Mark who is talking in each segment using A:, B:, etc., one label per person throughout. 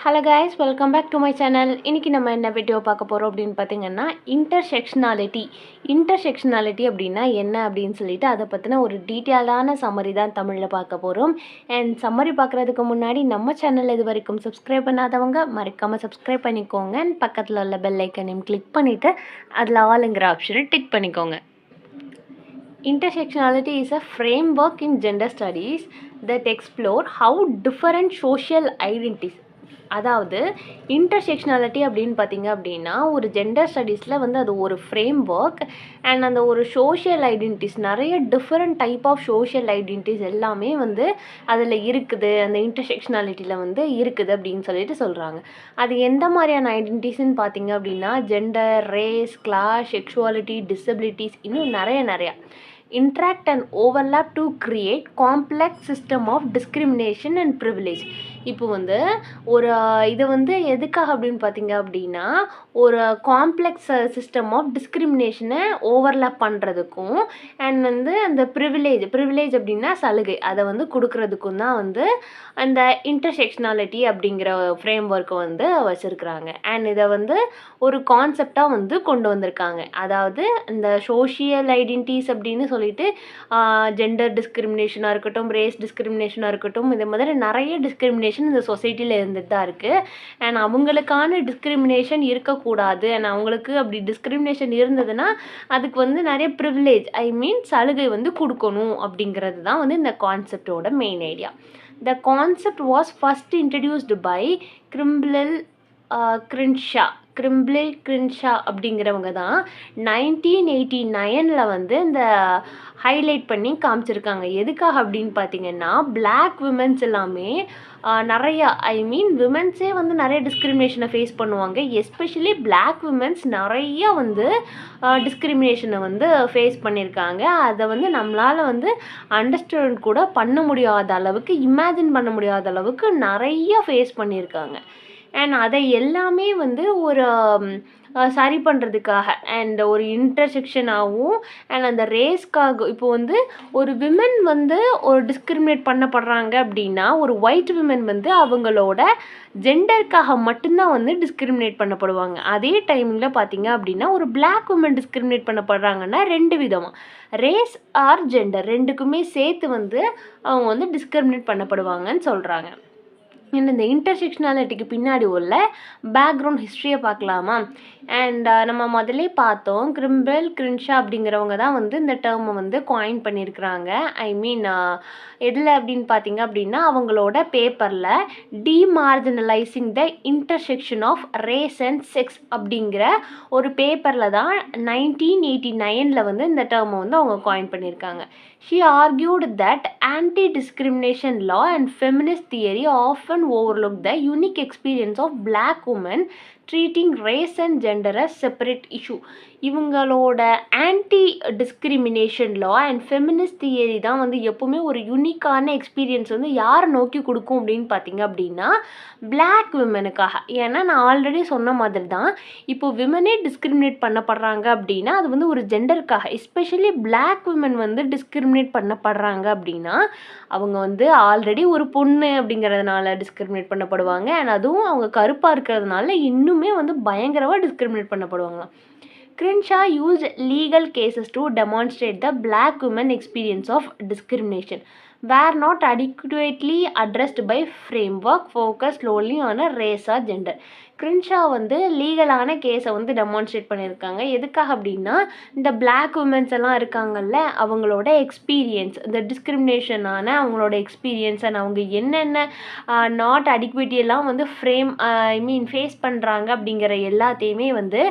A: Hello guys, welcome back to my channel. இன்றைக்கி நம்ம என்ன வீடியோ பார்க்க போகிறோம் அப்படின்னு பார்த்தீங்கன்னா, இன்டர்செக்ஷனாலிட்டி அப்படின்னா என்ன அப்படின்னு சொல்லிட்டு அதை பற்றின ஒரு டீட்டெயில்டான சம்மரி தான் தமிழில் பார்க்க போகிறோம். அண்ட் சம்மரி பார்க்குறதுக்கு முன்னாடி நம்ம சேனல் இது வரைக்கும் சப்ஸ்கிரைப் பண்ணாதவங்க மறக்காமல் சப்ஸ்கிரைப் பண்ணிக்கோங்க. அண்ட் பக்கத்தில் உள்ள பெல் ஐக்கனையும் கிளிக் பண்ணிவிட்டு அதில் ஆளுங்கிற ஆப்ஷனை டிக் பண்ணிக்கோங்க. Intersectionality is a framework in gender studies that explore how different social identities, அதாவது இன்டர்செக்ஷனாலிட்டி அப்படின்னு பார்த்தீங்க அப்படின்னா ஒரு ஜெண்டர் ஸ்டடீஸில் வந்து அது ஒரு ஃப்ரேம் ஒர்க். அண்ட் அந்த ஒரு சோஷியல் ஐடென்டிட்டிஸ், நிறைய different type of social identities எல்லாமே வந்து அதில் இருக்குது, அந்த இன்டர்செக்ஷனாலிட்டியில் வந்து இருக்குது அப்படின்னு சொல்லிட்டு சொல்கிறாங்க. அது எந்த மாதிரியான ஐடென்டிட்டிஸ்ன்னு பார்த்தீங்க அப்படின்னா gender, race, class, sexuality, disabilities, இன்னும் நிறையா interact and overlap to create complex system of discrimination and privilege. இப்போ வந்து ஒரு இது வந்து எதுக்காக அப்படின்னு பார்த்தீங்க அப்படின்னா ஒரு காம்ப்ளெக்ஸ் சிஸ்டம் ஆஃப் டிஸ்கிரிமினேஷனை ஓவர்லாப் பண்ணுறதுக்கும் அண்ட் வந்து அந்த ப்ரிவிலேஜ் அப்படின்னா சலுகை அதை வந்து கொடுக்கறதுக்கும் தான் வந்து அந்த இன்டர்செக்ஷனாலிட்டி அப்படிங்கிற ஃப்ரேம் ஒர்க்கை வந்து வச்சுருக்குறாங்க. அண்ட் இதை வந்து ஒரு கான்செப்டாக வந்து கொண்டு வந்திருக்காங்க. அதாவது இந்த சோஷியல் ஐடென்டிட்டிஸ் அப்படின்னு சொல்லிட்டு ஜெண்டர் டிஸ்கிரிமினேஷனாக இருக்கட்டும், ரேஸ் டிஸ்கிரிமினேஷனாக இருக்கட்டும், இதே மாதிரி நிறைய டிஸ்கிரிமினேஷன் இந்த சொசைட்டியில் இருந்துட்டு தான் இருக்குது. அண்ட் அவங்களுக்கான டிஸ்கிரிமினேஷன் இருக்கக்கூடாது. அண்ட் அவங்களுக்கு அப்படி டிஸ்கிரிமினேஷன் இருந்ததுன்னா அதுக்கு வந்து நிறைய ப்ரிவிலேஜ், சலுகை வந்து கொடுக்கணும் அப்படிங்கிறது தான் வந்து இந்த கான்செப்டோட main idea. The concept was first introduced by Kimberle Crenshaw அப்படிங்கிறவங்க தான் 1989 வந்து இந்த ஹைலைட் பண்ணி காமிச்சிருக்காங்க. எதுக்காக அப்படின்னு பார்த்தீங்கன்னா பிளாக் விமென்ஸ் எல்லாமே நிறையா விமென்ஸே வந்து நிறைய டிஸ்கிரிமினேஷனை ஃபேஸ் பண்ணுவாங்க. எஸ்பெஷலி பிளாக் விமென்ஸ் நிறையா வந்து டிஸ்கிரிமினேஷனை வந்து ஃபேஸ் பண்ணியிருக்காங்க. அதை வந்து நம்மளால் வந்து அண்டர்ஸ்டாண்ட் கூட பண்ண முடியாத அளவுக்கு, இமேஜின் பண்ண முடியாத அளவுக்கு நிறையா ஃபேஸ் பண்ணியிருக்காங்க. அண்ட் அதை எல்லாமே வந்து ஒரு சரி பண்ணுறதுக்காக அண்ட் ஒரு இன்டர்செக்ஷனாகவும் அண்ட் அந்த ரேஸ்க்காக இப்போ வந்து ஒரு விமன் வந்து ஒரு டிஸ்கிரிமினேட் பண்ணப்படுறாங்க அப்படின்னா ஒரு ஒயிட் விமன் வந்து அவங்களோட ஜெண்டருக்காக மட்டும்தான் வந்து டிஸ்கிரிமினேட் பண்ணப்படுவாங்க. அதே டைமிங்கில் பார்த்தீங்க அப்படின்னா ஒரு பிளாக் விமன் டிஸ்கிரிமினேட் பண்ணப்படுறாங்கன்னா ரெண்டு விதமாக ரேஸ் ஆர் ஜெண்டர் ரெண்டுக்குமே சேர்த்து வந்து அவங்க வந்து டிஸ்கிரிமினேட் பண்ணப்படுவாங்கன்னு சொல்கிறாங்க. இந்த இன்டர்செக்ஷனாலிட்டிக்கு பின்னாடி உள்ள பேக்ரவுண்ட் ஹிஸ்ட்ரியை பார்க்கலாமா? அண்ட் நம்ம முதலே பார்த்தோம் கிரின்ஷா அப்படிங்கிறவங்க தான் வந்து இந்த டேர்மை வந்து காயின் பண்ணியிருக்கிறாங்க. எதில் அப்படின்னு பார்த்தீங்க அப்படின்னா அவங்களோட பேப்பரில் demarginalising the intersection of race and sex அப்படிங்கிற ஒரு பேப்பரில் தான் 1989 வந்து இந்த டேர்மை வந்து அவங்க காயின் பண்ணியிருக்காங்க. She argued that anti-discrimination law and feminist theory often overlook the unique experience of black women treating race and gender as separate issue. இவங்களோட anti discrimination law and feminist theory தான் வந்து எப்போவுமே ஒரு யூனிக்கான எக்ஸ்பீரியன்ஸ் வந்து யாரை நோக்கி கொடுக்கும் அப்படின்னு பார்த்தீங்க அப்படின்னா பிளாக் விமனுக்காக. ஏன்னா நான் ஆல்ரெடி சொன்ன மாதிரி தான் இப்போ விமனே டிஸ்கிரிமினேட் பண்ணப்படுறாங்க அப்படின்னா அது வந்து ஒரு ஜெண்டருக்காக. எஸ்பெஷலி பிளாக் விமன் வந்து டிஸ்கிரிமினேட் பண்ணப்படுறாங்க அப்படின்னா அவங்க வந்து ஆல்ரெடி ஒரு பொண்ணு அப்படிங்கிறதுனால டிஸ்கிரிமினேட் பண்ணப்படுவாங்க. அண்ட் அதுவும் அவங்க கருப்பாக இருக்கிறதுனால இன்னுமே வந்து பயங்கரமாக discriminate பண்ணப்படுவாங்க. Crenshaw used legal cases to demonstrate the black women experience of discrimination were not adequately addressed by framework focused solely on a race or gender. கிரின்ஷா வந்து லீகலான கேஸை வந்து டெமான்ஸ்ட்ரேட் பண்ணியிருக்காங்க. எதுக்காக அப்படின்னா இந்த பிளாக் உமன்ஸ் எல்லாம் இருக்காங்கல்ல அவங்களோட எக்ஸ்பீரியன்ஸ், இந்த டிஸ்கிரிமினேஷனான அவங்களோட எக்ஸ்பீரியன்ஸ் அண்ட் அவங்க என்னென்ன நாட் அடிக்விட்டியெல்லாம் வந்து ஃபேஸ் பண்ணுறாங்க அப்படிங்கிற எல்லாத்தையுமே வந்து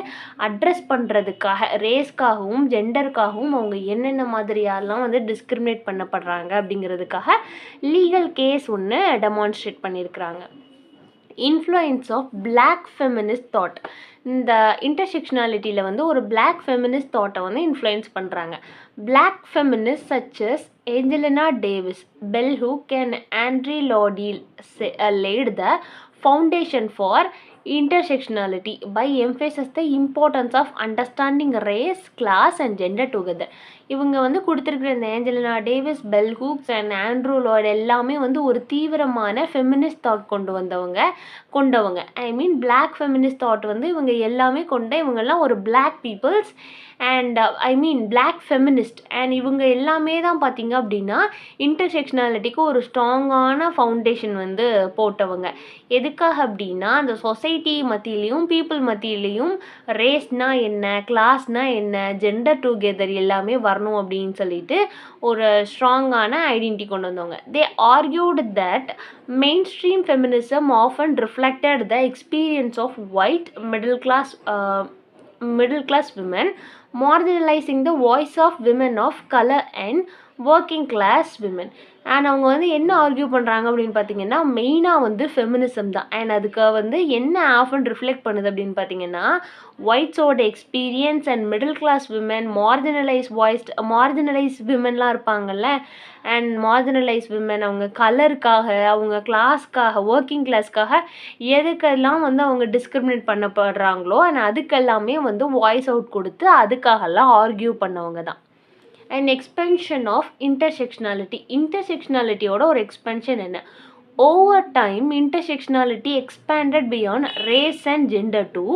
A: அட்ரஸ் பண்ணுறதுக்காக ரேஸ்க்காகவும் ஜெண்டருக்காகவும் அவங்க என்னென்ன மாதிரியெல்லாம் வந்து டிஸ்கிரிமினேட் பண்ணப்படுறாங்க அப்படிங்கிறதுக்காக லீகல் கேஸ் ஒன்று டெமான்ஸ்ட்ரேட் பண்ணியிருக்கிறாங்க. Influence of black feminist thought. இந்த இன்டர்செக்ஷனாலிட்டியில் வந்து ஒரு பிளாக் ஃபெமினிஸ்ட் தாட்டை வந்து இன்ஃப்ளூயன்ஸ் பண்ணுறாங்க. Black feminist such as Angelina Davis, bell hooks and Audre Lorde laid the foundation for intersectionality by emphasizes the importance of understanding race, class and gender together. இவங்க வந்து கொடுத்துருக்குற இந்த Angelina Davis, Bell Hooks and Andrew Lloyd எல்லாமே வந்து ஒரு தீவிரமான feminist thought கொண்டவங்க I mean black feminist thought வந்து இவங்க எல்லாமே இவங்கெல்லாம் ஒரு black peoples and I mean black feminist and இவங்க எல்லாமே தான் பார்த்தீங்க அப்படின்னா இன்டர்செக்ஷனாலிட்டிக்கு ஒரு ஸ்ட்ராங்கான ஃபவுண்டேஷன் வந்து போட்டவங்க. எதுக்காக அப்படின்னா அந்த சொசைட்டி மத்தியிலையும் பீப்புள் மத்தியிலையும் ரேஸ்னால் என்ன, கிளாஸ்னால் என்ன, ஜெண்டர் டுகெதர் எல்லாமே வரணும் அப்படின்னு சொல்லிட்டு ஒரு ஸ்ட்ராங்கான ஐடென்டிட்டி கொண்டு வந்தவங்க. They argue that mainstream feminism often reflected the experience of white middle class women, marginalizing the voice of women of color and working class women. And அவங்க வந்து என்ன ஆர்கியூ பண்ணுறாங்க அப்படின்னு பார்த்தீங்கன்னா மெயினாக வந்து ஃபெமினிசம் தான். அண்ட் அதுக்கு வந்து என்ன ஆஃபன் ரிஃப்ளெக்ட் பண்ணுது அப்படின்னு பார்த்தீங்கன்னா ஒயிட்ஸோட experience and middle class women, marginalise விமன்லாம் இருப்பாங்கல்ல, அண்ட் மார்ஜினலைஸ் விமன் அவங்க கலருக்காக, அவங்க கிளாஸ்க்காக, ஒர்க்கிங் கிளாஸ்க்காக எதுக்கெல்லாம் வந்து அவங்க டிஸ்கிரிமினேட் பண்ணப்படுறாங்களோ அண்ட் அதுக்கெல்லாமே வந்து வாய்ஸ் அவுட் கொடுத்து அதுக்காகலாம் ஆர்கியூ பண்ணவங்க தான். அண்ட் எக்ஸ்பென்ஷன் ஆஃப் இன்டர்செக்ஷனாலிட்டியோட ஒரு எக்ஸ்பென்ஷன் என்ன? Over time intersectionality expanded beyond race and gender to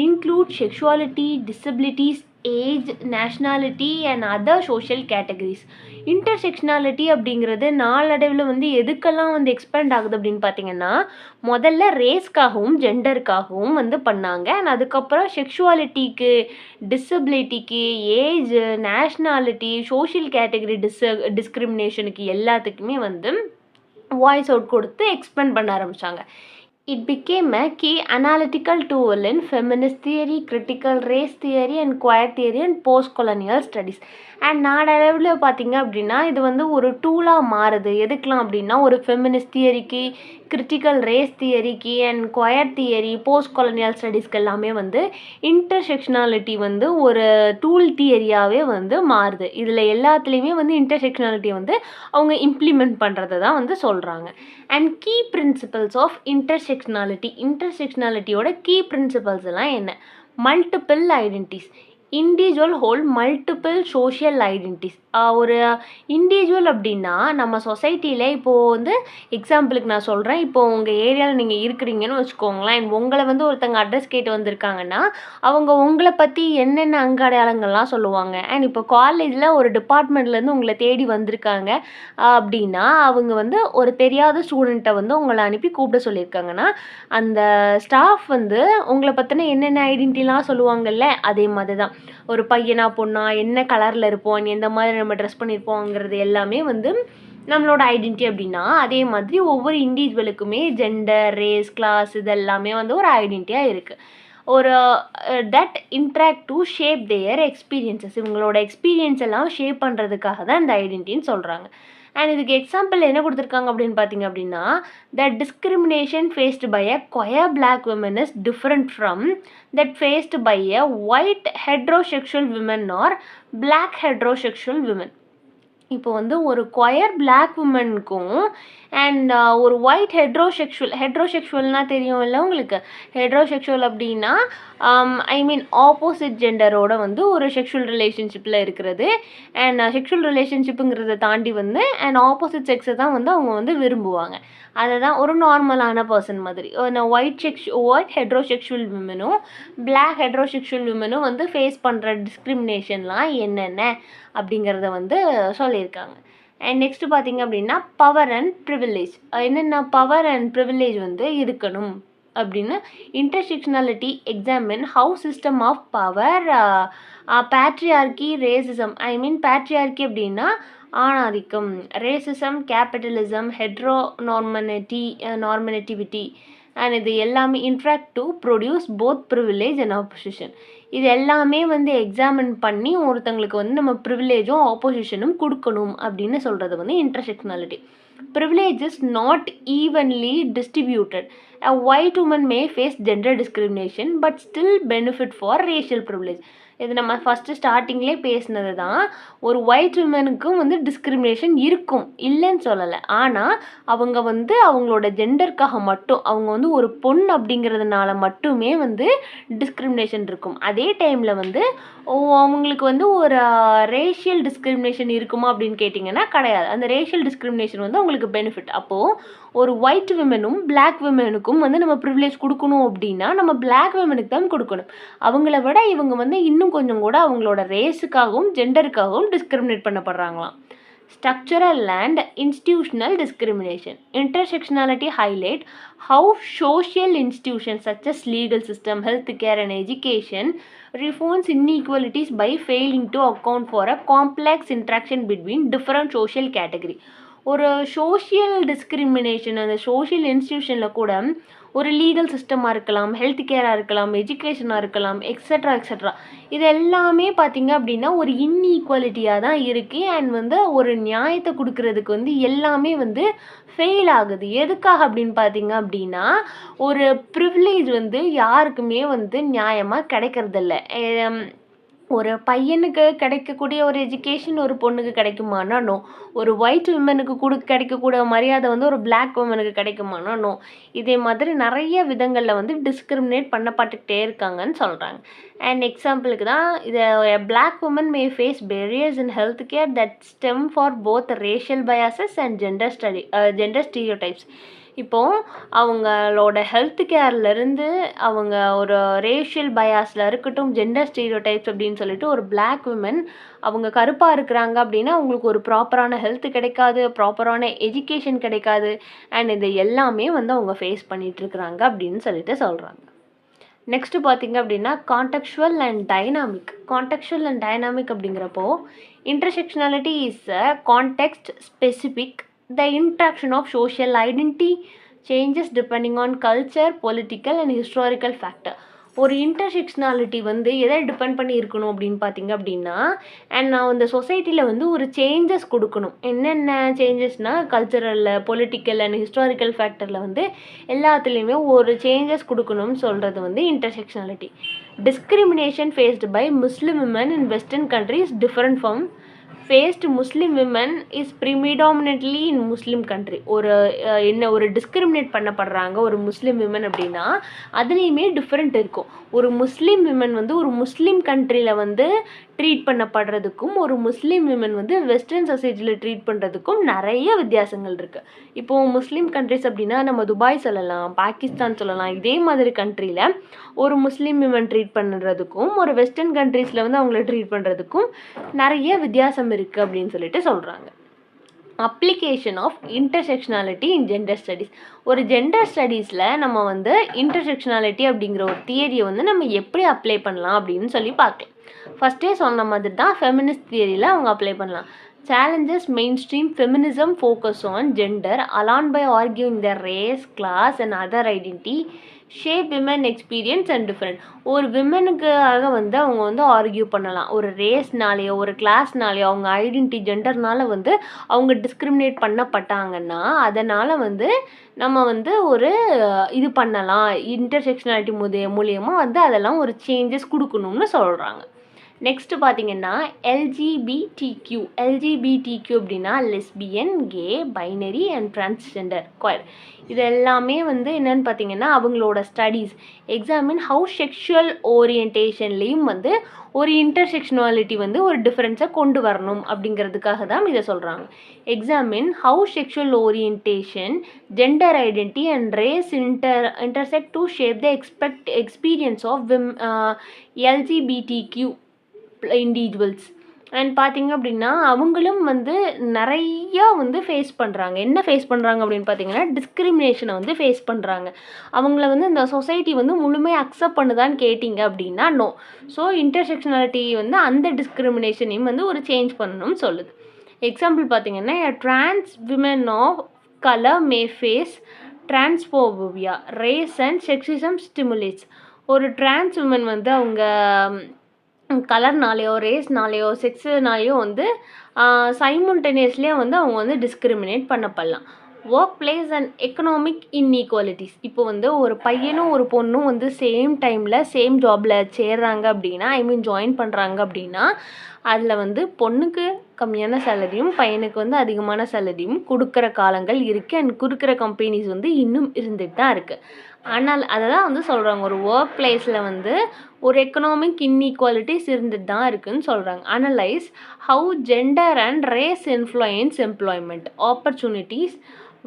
A: include sexuality, disabilities, age, nationality and other social categories. Intersectionality அப்படிங்கிறது நாளடைவில் வந்து எதுக்கெல்லாம் வந்து எக்ஸ்பேண்ட் ஆகுது அப்படின்னு பார்த்தீங்கன்னா முதல்ல ரேஸ்க்காகவும் ஜெண்டருக்காகவும் வந்து பண்ணாங்க. அண்ட் அதுக்கப்புறம் செக்ஷுவாலிட்டிக்கு, டிசபிலிட்டிக்கு, ஏஜ், நேஷ்னாலிட்டி, சோஷியல் கேட்டகரி டிஸ்கிரிமினேஷனுக்கு எல்லாத்துக்குமே வந்து வாய்ஸ் அவுட் கொடுத்து எக்ஸ்பேண்ட் பண்ண ஆரம்பித்தாங்க. It became a key analytical tool in feminist theory, critical race theory and queer theory and post-colonial studies. And நாடளவில் பார்த்தீங்க அப்படின்னா இது வந்து ஒரு டூலாக மாறுது. எதுக்கெலாம் அப்படின்னா ஒரு ஃபெமினிஸ்ட் தியரிக்கு, கிரிட்டிக்கல் ரேஸ் தியரிக்கு and queer theory, post colonial ஸ்டடீஸ்க்கு எல்லாமே வந்து இன்டர்செக்ஷனாலிட்டி வந்து ஒரு டூல் தியரியாகவே வந்து மாறுது. இதில் எல்லாத்துலேயுமே வந்து இன்டர்செக்ஷனாலிட்டி வந்து அவங்க இம்ப்ளிமெண்ட் பண்ணுறதை தான் வந்து சொல்கிறாங்க. அண்ட் கீ பிரின்சிபல்ஸ் ஆஃப் இன்டர்செக்ஷனாலிட்டியோட கீ பிரின்சிபல்ஸ் எல்லாம் என்ன? Multiple identities. Individual hold multiple social identities. ஒரு இண்டிவிஜுவல் அப்படின்னா நம்ம சொசைட்டியில் இப்போது வந்து எக்ஸாம்பிளுக்கு நான் சொல்கிறேன், இப்போது உங்கள் ஏரியாவில் நீங்கள் இருக்கிறீங்கன்னு வச்சுக்கோங்களேன், உங்களை வந்து ஒருத்தங்க அட்ரஸ் கேட்டு வந்திருக்காங்கன்னா அவங்க உங்களை பற்றி என்னென்ன அடையாளங்கள்லாம் சொல்லுவாங்க. அண்ட் இப்போ காலேஜில் ஒரு டிபார்ட்மெண்ட்லேருந்து உங்களை தேடி வந்திருக்காங்க அப்படின்னா அவங்க வந்து ஒரு தெரியாத ஸ்டூடெண்ட்டை வந்து உங்களை அனுப்பி கூப்பிட சொல்லியிருக்காங்கன்னா அந்த ஸ்டாஃப் வந்து உங்களை பற்றின என்னென்ன ஐடென்டிட்டிலாம் சொல்லுவாங்கல்ல, அதே மாதிரி தான் ஒரு பையனா பொண்ணா, என்ன கலரில் இருப்போம், எந்த மாதிரி நம்ம ட்ரெஸ் பண்ணியிருப்போங்கிறது எல்லாமே வந்து நம்மளோட ஐடென்டிட்டி அப்படின்னா அதே மாதிரி ஒவ்வொரு இண்டிவிஜுவலுக்குமே ஜெண்டர், ரேஸ், கிளாஸ் இதெல்லாமே வந்து ஒரு ஐடென்டிட்டியாக இருக்குது. ஒரு that interact to shape their experiences. இவங்களோட எக்ஸ்பீரியன்ஸ் எல்லாம் ஷேப் பண்ணுறதுக்காக தான் இந்த ஐடென்டிட்டின்னு சொல்கிறாங்க. அண்ட் இதுக்கு எக்ஸாம்பிள் என்ன கொடுத்துருக்காங்க அப்படின்னு பார்த்தீங்க அப்படின்னா the discrimination faced by a queer black women is different from that faced by a white heterosexual women or black heterosexual women. இப்போ வந்து ஒரு கொயர் பிளாக் உமனுக்கும் அண்ட் ஒரு ஒயிட் ஹெட்ரோசெக்ஷுவல்னால் தெரியும் இல்லை உங்களுக்கு? ஹெட்ரோசெக்ஷுவல் அப்படின்னா ஐ மீன் ஆப்போசிட் ஜெண்டரோட வந்து ஒரு செக்ஷுவல் ரிலேஷன்ஷிப்பில் இருக்கிறது. அண்ட் செக்ஷுவல் ரிலேஷன்ஷிப்புங்கிறத தாண்டி வந்து அண்ட் ஆப்போசிட் செக்ஸை தான் வந்து அவங்க வந்து விரும்புவாங்க. அதை தான் ஒரு நார்மலான பர்சன் மாதிரி ஒயிட் ஹெட்ரோசெக்ஷுவல் விமனும் பிளாக் ஹெட்ரோசெக்ஷுவல் விமனும் வந்து ஃபேஸ் பண்ணுற டிஸ்கிரிமினேஷன்லாம் என்னென்ன அப்படிங்கிறத வந்து சொல்லியிருக்காங்க. அண்ட் நெக்ஸ்ட்டு பார்த்தீங்க அப்படின்னா பவர் அண்ட் ப்ரிவிலேஜ். என்னென்ன பவர் அண்ட் ப்ரிவிலேஜ் வந்து இருக்கணும் அப்படின்னு intersectionality examine how system of power, patriarchy, racism. I mean patriarchy அப்படின்னா ஆணாதிக்கம், ரேசிசம், கேபிட்டலிசம், நார்மனேட்டிவிட்டி அண்ட் இது எல்லாமே interact to produce both privilege and opposition. இது எல்லாமே வந்து எக்ஸாமின் பண்ணி ஒருத்தங்களுக்கு வந்து நம்ம ப்ரிவிலேஜும் ஆப்போசிஷனும் கொடுக்கணும் அப்படின்னு சொல்கிறது வந்து intersectionality. Privilege is not evenly distributed. A white woman may face gender discrimination but still benefit for racial privilege. இது நம்ம ஃபஸ்ட்டு ஸ்டார்டிங்லேயே பேசினது தான். ஒரு ஒயிட் விமனுக்கும் வந்து டிஸ்கிரிமினேஷன் இருக்கும், இல்லைன்னு சொல்லலை. ஆனால் அவங்க வந்து அவங்களோட ஜெண்டருக்காக மட்டும், அவங்க வந்து ஒரு பொண்ணு அப்படிங்கிறதுனால மட்டுமே வந்து டிஸ்கிரிமினேஷன் இருக்கும். அதே டைமில் வந்து அவங்களுக்கு வந்து ஒரு ரேஷியல் டிஸ்கிரிமினேஷன் இருக்குமா அப்படின்னு கேட்டிங்கன்னா கிடையாது. அந்த ரேஷியல் டிஸ்கிரிமினேஷன் வந்து அவங்களுக்கு பெனிஃபிட். அப்போது ஒரு ஒயிட் விமனும் பிளாக் விமனுக்கும் வந்து நம்ம ப்ரிவிலேஜ் கொடுக்கணும் அப்படின்னா நம்ம பிளாக் விமனுக்கு தான் கொடுக்கணும். அவங்கள விட இவங்க வந்து இன்னும் கொஞ்சம் கூட அவங்களோட ரேஸுக்காகவும் ஜெண்டருக்காகவும் discriminate பண்ணப்படுறாங்களாம். Structural and institutional discrimination. Intersectionality highlight how social institutions such as legal system, healthcare and education reforms inequalities by failing to account for a complex interaction between different social category. ஒரு social discrimination அந்த social இன்ஸ்டிடியூஷனில் கூட ஒரு legal சிஸ்டமாக இருக்கலாம், health கேராக இருக்கலாம், எஜுகேஷனாக இருக்கலாம், extra extra. இது எல்லாமே பார்த்திங்க அப்படின்னா ஒரு இன்ஈக்குவாலிட்டியாக தான் இருக்குது. அண்ட் வந்து ஒரு நியாயத்தை கொடுக்கறதுக்கு வந்து எல்லாமே வந்து ஃபெயில் ஆகுது. எதுக்காக அப்படின்னு பார்த்திங்க அப்படின்னா ஒரு ப்ரிவிலேஜ் வந்து யாருக்குமே வந்து நியாயமாக கிடைக்கிறதில்ல. ஒரு பையனுக்கு கிடைக்கக்கூடிய ஒரு எஜுகேஷன் ஒரு பொண்ணுக்கு கிடைக்குமானா நோ. ஒரு ஒயிட் விமனுக்கு கிடைக்கக்கூடிய மரியாதை வந்து ஒரு பிளாக் விமனுக்கு கிடைக்குமானா நோ. இதே மாதிரி நிறைய விதங்களில் வந்து டிஸ்கிரிமினேட் பண்ணப்பட்டுக்கிட்டே இருக்காங்கன்னு சொல்கிறாங்க. அண்ட் எக்ஸாம்பிளுக்கு தான் இதை black woman may face barriers in health care that stem for both racial biases and gender stereotypes. இப்போது அவங்களோட ஹெல்த் கேர்லேருந்து அவங்க ஒரு ரேஷியல் பயாஸில் இருக்கட்டும், ஜெண்டர் ஸ்டீரியோடைப்ஸ் அப்படின்னு சொல்லிட்டு ஒரு பிளாக் விமன் அவங்க கருப்பாக இருக்கிறாங்க அப்படின்னா அவங்களுக்கு ஒரு ப்ராப்பரான ஹெல்த் கிடைக்காது, ப்ராப்பரான எஜுகேஷன் கிடைக்காது. அண்ட் இது எல்லாமே வந்து அவங்க ஃபேஸ் பண்ணிகிட்ருக்குறாங்க அப்படின்னு சொல்லிட்டு சொல்கிறாங்க. நெக்ஸ்ட்டு பார்த்திங்க அப்படின்னா contextual and dynamic. Contextual and dynamic அப்படிங்கிறப்போ intersectionality is a context specific. The interaction of social identity changes depending on culture, political and historical factor. ஒரு இன்டர்செக்ஷனாலிட்டி வந்து எதை டிபெண்ட் பண்ணி இருக்கணும் அப்படின்னு பார்த்திங்க அப்படின்னா அண்ட் நான் இந்த சொசைட்டியில் வந்து ஒரு சேஞ்சஸ் கொடுக்கணும். என்னென்ன சேஞ்சஸ்னால் கல்ச்சரலில், பொலிட்டிக்கல் அண்ட் ஹிஸ்டாரிக்கல் ஃபேக்டரில் வந்து எல்லாத்துலேயுமே ஒரு சேஞ்சஸ் கொடுக்கணும்னு சொல்கிறது வந்து intersectionality. Discrimination faced by Muslim women in western countries different from faced Muslim women is predominantly in Muslim country. ஒரு டிஸ்கிரிமினேட் பண்ணப்படுறாங்க ஒரு முஸ்லீம் விமன் அப்படின்னா அதுலேயுமே டிஃப்ரெண்ட் இருக்கும். ஒரு முஸ்லீம் விமன் வந்து ஒரு முஸ்லீம் கண்ட்ரியில் வந்து ட்ரீட் பண்ணப்படுறதுக்கும் ஒரு முஸ்லீம் விமன் வந்து வெஸ்டர்ன் சொசைட்டியில் ட்ரீட் பண்ணுறதுக்கும் நிறைய வித்தியாசங்கள் இருக்குது. இப்போது முஸ்லீம் கண்ட்ரிஸ் அப்படின்னா நம்ம துபாய் சொல்லலாம், பாகிஸ்தான் சொல்லலாம். இதே மாதிரி கண்ட்ரியில் ஒரு முஸ்லீம் விமன் ட்ரீட் பண்ணுறதுக்கும் ஒரு வெஸ்டர்ன் கண்ட்ரீஸில் வந்து அவங்கள ட்ரீட் பண்ணுறதுக்கும் நிறைய வித்தியாசம் இருக்குது அப்படின்னு சொல்லிட்டு சொல்கிறாங்க. Application of intersectionality in gender studies. ஒரு ஜெண்டர் ஸ்டடீஸில் நம்ம வந்து இன்டர்செக்ஷனாலிட்டி அப்படிங்கிற ஒரு தியரியை வந்து நம்ம எப்படி அப்ளை பண்ணலாம் அப்படின்னு சொல்லி பார்க்கலாம். ஃபஸ்ட்டே சொன்ன மாதிரி தான் ஃபெமினிஸ்ட் தியரியில் அவங்க அப்ளை பண்ணலாம். Challenges mainstream feminism focus on gender along by arguing their race, class and other identity shape women experience and different. ஒரு விமனுக்காக வந்து அவங்க வந்து ஆர்கியூ பண்ணலாம். ஒரு ரேஸ்னாலேயோ ஒரு கிளாஸ்னாலேயோ அவங்க ஐடென்டிட்டி ஜெண்டர்னால வந்து அவங்க டிஸ்கிரிமினேட் பண்ணப்பட்டாங்கன்னா அதனால் வந்து நம்ம வந்து ஒரு இது பண்ணலாம். இன்டர்செக்ஷனாலிட்டி மூலியமாக வந்து அதெல்லாம் ஒரு சேஞ்சஸ் கொடுக்கணும்னு சொல்கிறாங்க. நெக்ஸ்ட்டு பார்த்தீங்கன்னா எல்ஜிபிடிக்யூ. எல்ஜிபிடிக்யூ அப்படின்னா lesbian, K, binary and transgender queer. இது எல்லாமே வந்து என்னென்னு பார்த்தீங்கன்னா அவங்களோட ஸ்டடீஸ் எக்ஸாமின் ஹவு செக்ஷுவல் ஓரியன்டேஷன்லேயும் வந்து ஒரு இன்டர்செக்ஷனாலிட்டி வந்து ஒரு டிஃப்ரென்ஸை கொண்டு வரணும் அப்படிங்கிறதுக்காக தான் இதை சொல்கிறாங்க. Examine how sexual orientation, gender identity and race intersect to shape the experience of LGBTQ individuals. And பார்த்திங்க அப்படின்னா அவங்களும் வந்து நிறையா வந்து ஃபேஸ் பண்ணுறாங்க. என்ன ஃபேஸ் பண்ணுறாங்க அப்படின்னு பார்த்தீங்கன்னா டிஸ்கிரிமினேஷனை வந்து ஃபேஸ் பண்ணுறாங்க. அவங்கள வந்து இந்த சொசைட்டி வந்து முழுமையாக அக்செப்ட் பண்ணுதான்னு கேட்டிங்க அப்படின்னா நோ. ஸோ இன்டர்செக்ஷனாலிட்டி வந்து அந்த டிஸ்கிரிமினேஷனையும் வந்து ஒரு சேஞ்ச் பண்ணணும்னு சொல்லுது. எக்ஸாம்பிள் பார்த்திங்கன்னா trans women of colour may face transphobia, race and sexism stimulates. ஒரு டிரான்ஸ் விமன் வந்து அவங்க கலர்னாலேயோ, ரேஸ்னாலேயோ, செக்ஸுனாலேயோ வந்து சைமல்டேனியஸ்லியே வந்து அவங்க வந்து டிஸ்கிரிமினேட் பண்ணப்படலாம். Workplace and economic inequalities. இப்போ வந்து ஒரு பையனும் ஒரு பொண்ணும் வந்து சேம் டைமில் சேம் ஜாபில் சேர்றாங்க அப்படின்னா, ஜாயின் பண்ணுறாங்க அப்படின்னா, அதில் வந்து பொண்ணுக்கு கம்மியான சேலரியும் பையனுக்கு வந்து அதிகமான சேலரியும் கொடுக்குற காலங்கள் இருக்குது. அண்ட் கொடுக்குற கம்பெனிஸ் வந்து இன்னும் இருந்துட்டு தான் இருக்குது. ஆனால் அதை தான் வந்து சொல்கிறாங்க, ஒரு ஒர்க் பிளேஸில் வந்து ஒரு எக்கனாமிக் இன்இக்வாலிட்டிஸ் இருந்துட்டு தான் இருக்குதுன்னு சொல்கிறாங்க. Analyse how gender and race influence employment opportunities,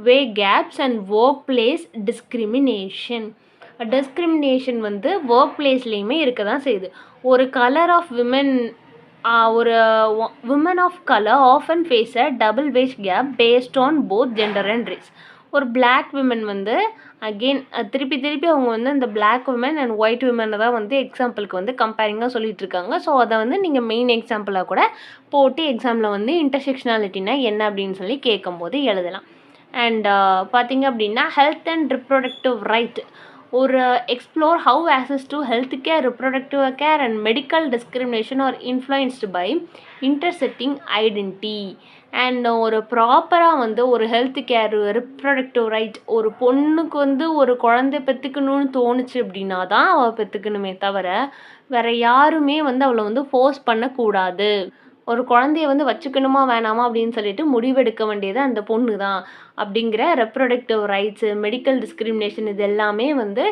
A: wage gaps and workplace discrimination. Discrimination வந்து ஒர்க் பிளேஸ்லேயுமே இருக்க தான் செய்யுது. ஒரு கலர் ஆஃப் விமன் ஒரு women of colour often face a double wage gap based on both gender and race. ஒரு black women வந்து again திருப்பி அவங்க வந்து இந்த பிளாக் விமன் அண்ட் ஒயிட் விமனை தான் வந்து எக்ஸாம்பிளுக்கு வந்து கம்பேரிங்காக சொல்லிட்டு இருக்காங்க. ஸோ அதை வந்து நீங்கள் மெயின் எக்ஸாம்பிளாக கூட போட்டு எக்ஸாமில் வந்து இன்டர்செக்ஷனாலிட்டினா என்ன அப்படின்னு சொல்லி கேட்கும்போது எழுதலாம். அண்ட் பார்த்தீங்க அப்படின்னா ஹெல்த் அண்ட் ரிப்ரொடக்டிவ் ரைட், ஒரு explore how access to health care, reproductive care and medical discrimination are influenced by intersecting identity. And ஒரு ப்ராப்பராக வந்து ஒரு ஹெல்த் கேர், ரிப்ரொடக்டிவ் ரைட், ஒரு பொண்ணுக்கு வந்து ஒரு குழந்தை பெற்றுக்கணும்னு தோணுச்சு அப்படின்னா தான் அவள் பெற்றுக்கணுமே தவிர வேறு யாருமே வந்து அவளை வந்து ஃபோர்ஸ் பண்ணக்கூடாது. ஒரு குழந்தைய வந்து வச்சுக்கணுமா வேணாமா அப்படின்னு சொல்லிட்டு முடிவெடுக்க வேண்டியது அந்த பொண்ணு தான் அப்படிங்கிற ரெப்ரொடக்டிவ் ரைட்ஸு, மெடிக்கல் டிஸ்கிரிமினேஷன் இது எல்லாமே வந்து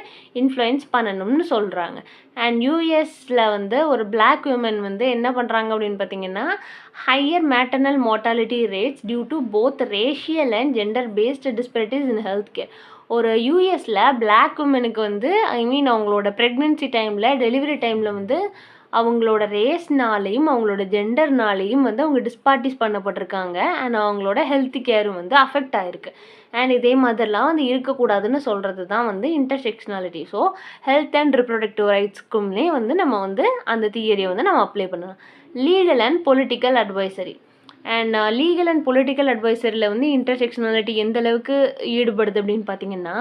A: இன்ஃப்ளூயன்ஸ் பண்ணணும்னு சொல்கிறாங்க. அண்ட் யூஎஸில் வந்து ஒரு பிளாக் விமன் வந்து என்ன பண்ணுறாங்க அப்படின்னு பார்த்தீங்கன்னா, higher maternal mortality rates due to both racial and gender based disparities in health care. ஒரு யூஎஸில் பிளாக் விமனுக்கு வந்து அவங்களோட ப்ரெக்னென்சி டைமில், டெலிவரி டைமில் வந்து அவங்களோட ரேஸ்னாலேயும் அவங்களோட ஜெண்டர்னாலேயும் வந்து அவங்க டிஸ்பார்ட்டிஸ் பண்ணப்பட்டிருக்காங்க. அண்ட் அவங்களோட ஹெல்த் கேரும் வந்து அஃபெக்ட் ஆகிருக்கு. அண்ட் இதே மாதிரிலாம் வந்து இருக்கக்கூடாதுன்னு சொல்கிறது தான் வந்து intersectionality. So health and reproductive ரைட்ஸ்க்குமே வந்து நம்ம வந்து அந்த தியரியை வந்து நம்ம அப்ளை பண்ணலாம். Legal and political advisory. And legal and political அட்வைசரியில் வந்து இன்டர்செக்ஷனாலிட்டி எந்த அளவுக்கு ஈடுபடுது அப்படின்னு பார்த்தீங்கன்னா,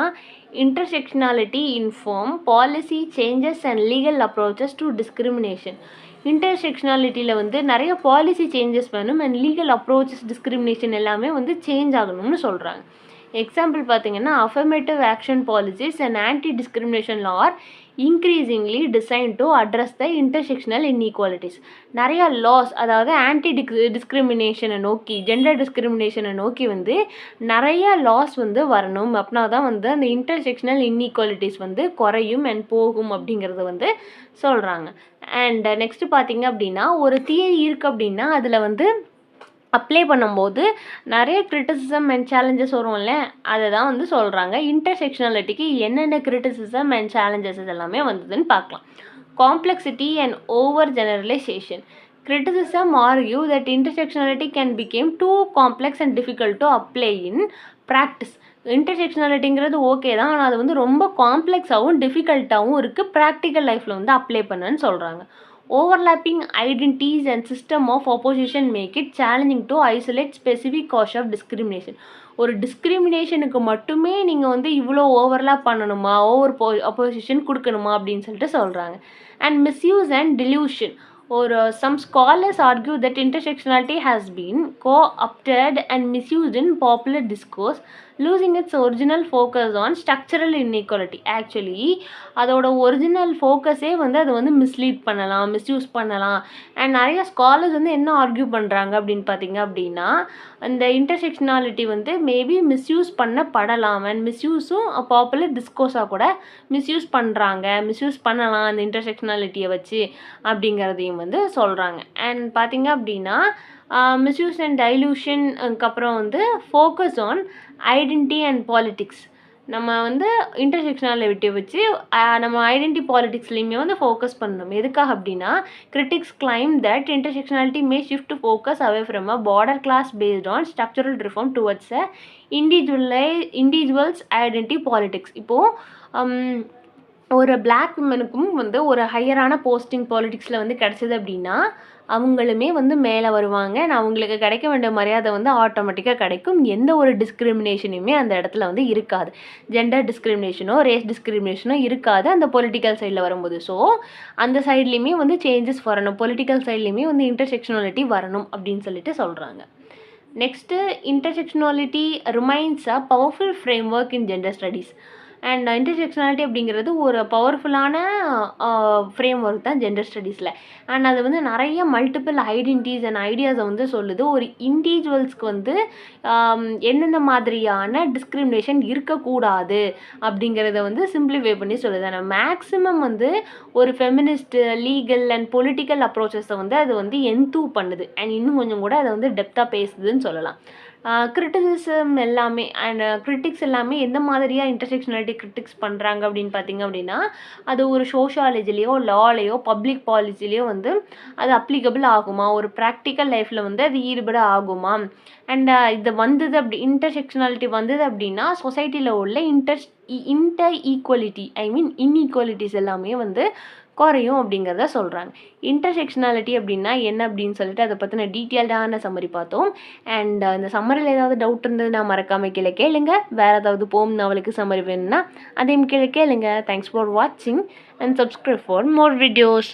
A: intersectionality inform policy changes and legal approaches to discrimination. இன்டர்செக்ஷனாலிட்டியில் வந்து நிறைய பாலிசி சேஞ்சஸ் வேணும் அண்ட் லீகல் அப்ரோச்சஸ் டிஸ்கிரிமினேஷன் எல்லாமே வந்து சேஞ்ச் ஆகணும்னு சொல்கிறாங்க. எக்ஸாம்பிள் பார்த்தீங்கன்னா, affirmative action policies and anti discrimination law are increasingly design to address the intersectional inequalities. நிறையா லாஸ், அதாவது ஆன்டி டிஸ்கிரிமினேஷனை நோக்கி, ஜெண்டர் டிஸ்கிரிமினேஷனை நோக்கி வந்து நிறைய லாஸ் வந்து வரணும். அப்படின்னா தான் வந்து அந்த இன்டர்செக்ஷனல் இன்இக்வாலிட்டிஸ் வந்து குறையும் அண்ட் போகும் அப்படிங்கிறத வந்து சொல்கிறாங்க. அண்ட் நெக்ஸ்ட்டு பார்த்தீங்க அப்படின்னா, ஒரு தியரி இருக்குது அப்படின்னா அதில் வந்து அப்ளை பண்ணும்போது நிறைய கிரிட்டிசிசம் அண்ட் சேலஞ்சஸ் வரும்ல, அதை தான் வந்து சொல்கிறாங்க. இன்டர்செக்ஷனாலிட்டிக்கு என்னென்ன கிரிட்டிசிசம் அண்ட் சேலஞ்சஸ் இதெல்லாமே வந்ததுன்னு பார்க்கலாம். Complexity and over generalisation. Criticism argue that intersectionality can become too complex and difficult to apply in practice. இன்டர்செக்ஷனாலிட்டிங்கிறது ஓகே தான், ஆனால் அது வந்து ரொம்ப காம்ப்ளெக்ஸாகவும் டிஃபிகல்ட்டாகவும் இருக்குது, ப்ராக்டிக்கல் லைஃப்பில் வந்து அப்ளை பண்ணுன்னு சொல்கிறாங்க. Overlapping identities and system of opposition make it challenging to isolate specific cause of discrimination. ஒரு டிஸ்கிரிமினேஷனுக்கு மட்டுமே நீங்கள் வந்து இவ்வளோ ஓவர்லாப் பண்ணணுமா, opposition கொடுக்கணுமா அப்படின்னு சொல்லிட்டு சொல்கிறாங்க. And misuse and delusion. or some scholars argue that intersectionality has been co-opted and misused in popular discourse, losing its original focus on structural inequality. Actually அதோட ஒரிஜினல் ஃபோக்கஸே வந்து அதை வந்து மிஸ்லீட் பண்ணலாம், மிஸ்யூஸ் பண்ணலாம். அண்ட் நிறைய ஸ்காலர்ஸ் வந்து என்ன argue பண்ணுறாங்க அப்படின்னு பார்த்தீங்க அப்படின்னா, அந்த இன்டர்செக்ஷனாலிட்டி வந்து மேபி மிஸ்யூஸ் பண்ணப்படலாம் அண்ட் மிஸ்யூஸும் பாப்புலர் டிஸ்கோர்ஸாக கூட மிஸ்யூஸ் பண்ணுறாங்க, மிஸ்யூஸ் பண்ணலாம் அந்த இன்டர்செக்ஷனாலிட்டியை வச்சு அப்படிங்கிறதையும் வந்து சொல்கிறாங்க. அண்ட் பார்த்தீங்க அப்படின்னா மிஸ்யூஸ் அண்ட் டைலூஷனுக்கு அப்புறம் வந்து focus on identity and politics. நம்ம வந்து இன்டர்செக்ஷனாலிட்டி வச்சு நம்ம ஐடென்டிட்டி பாலிட்டிக்ஸ்லையுமே வந்து ஃபோக்கஸ் பண்ணணும். எதுக்காக அப்படின்னா, critics claim that intersectionality may shift focus away from a broader class based on structural reform towards a individuals identity politics. இப்போது ஒரு பிளாக் விமனுக்கும் வந்து ஒரு ஹையரான போஸ்டிங் பாலிடிக்ஸில் வந்து கிடச்சிது அப்படின்னா அவங்களுமே வந்து மேலே வருவாங்க. அவங்களுக்கு கிடைக்க வேண்டிய மரியாதை வந்து ஆட்டோமேட்டிக்காக கிடைக்கும். எந்த ஒரு டிஸ்கிரிமினேஷனுமே அந்த இடத்துல வந்து இருக்காது. ஜெண்டர் டிஸ்கிரிமினேஷனோ ரேஸ் டிஸ்கிரிமினேஷனோ இருக்காது அந்த பொலிட்டிக்கல் சைடில் வரும்போது. ஸோ அந்த சைட்லேயுமே வந்து சேஞ்சஸ் வரணும். பொலிட்டிக்கல் சைட்லேயுமே வந்து இன்டர்செக்ஷனாலிட்டி வரணும் அப்படின்னு சொல்லிட்டு சொல்கிறாங்க. Next intersectionality remains a powerful framework in gender studies. And intersectionality அப்படிங்கிறது ஒரு பவர்ஃபுல்லான ஃப்ரேம்வொர்க் தான் ஜெண்டர் ஸ்டடீஸில். அண்ட் அது வந்து நிறைய மல்டிபிள் ஐடென்டிட்டிஸ் அண்ட் ஐடியாஸை வந்து சொல்லுது. ஒரு இண்டிவிஜுவல்ஸ்க்கு வந்து எந்தெந்த மாதிரியான டிஸ்கிரிமினேஷன் இருக்கக்கூடாது அப்படிங்கிறத வந்து சிம்பிளிஃபை பண்ணி சொல்லுது. ஆனால் மேக்ஸிமம் வந்து ஒரு ஃபெமினிஸ்ட் லீகல் அண்ட் பொலிட்டிக்கல் அப்ரோச்சஸை வந்து அது வந்து என்தூ பண்ணுது. அண்ட் இன்னும் கொஞ்சம் கூட அதை வந்து டெப்த்தாக பேசுதுன்னு சொல்லலாம். கிரிட்டிசிசம் எல்லாமே அண்ட் கிரிட்டிக்ஸ் எல்லாமே எந்த மாதிரியாக இன்டர்செக்ஷனாலிட்டி கிரிட்டிக்ஸ் பண்ணுறாங்க அப்படின்னு பார்த்தீங்க அப்படின்னா, அது ஒரு சோஷியாலஜிலேயோ லாலேயோ பப்ளிக் பாலிசிலேயோ வந்து அது அப்ளிகபிள் ஆகுமா, ஒரு ப்ராக்டிக்கல் லைஃப்பில் வந்து அது ஈடுபட ஆகுமா, அண்ட் இது வந்தது அப்படி இன்டர்செக்ஷனாலிட்டி வந்தது அப்படின்னா சொசைட்டியில் உள்ள இன்டர் ஈக்குவலிட்டி இன்இக்வாலிட்டிஸ் எல்லாமே வந்து குறையும் அப்படிங்கிறத சொல்கிறாங்க. இன்டர்செக்ஷனாலிட்டி அப்படின்னா என்ன அப்படின்னு சொல்லிட்டு அதை பற்றின டீட்டெயில்டான சம்மரி பார்த்தோம். அண்ட் இந்த சம்மரியில் ஏதாவது டவுட் இருந்ததுன்னா மறக்காமல் கீழே கேளுங்க. வேறு ஏதாவது போம் நாவலுக்கு சம்மரி வேணும்னா அதையும் கீழே கேளுங்க. தேங்க்ஸ் ஃபார் வாட்சிங் and subscribe for more videos.